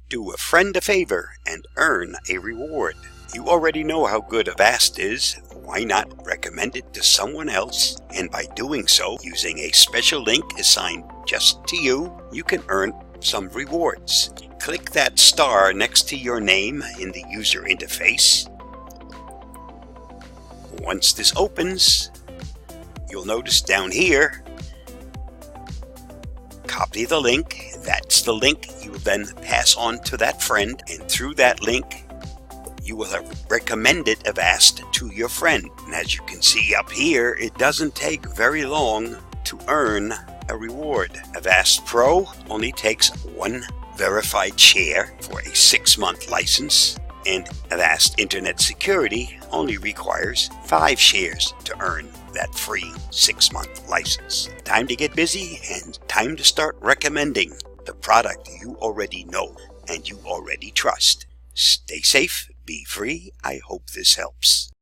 Do a friend a favor and earn a reward. You already know how good Avast is. Why not recommend it to someone else? And by doing so, using a special link assigned just to you, you can earn some rewards. Click that star next to your name in the user interface. Once this opens, you'll notice down here, copy the link. That's the link you will then pass on to that friend, and through that link you will have recommended Avast to your friend. And as you can see up here, it doesn't take very long to earn a reward. Avast Pro only takes 1 verified share for a 6-month license, and Avast Internet Security only requires 5 shares to earn that free 6-month license. Time to get busy and time to start recommending the product you already know and you already trust. Stay safe, be free. I hope this helps.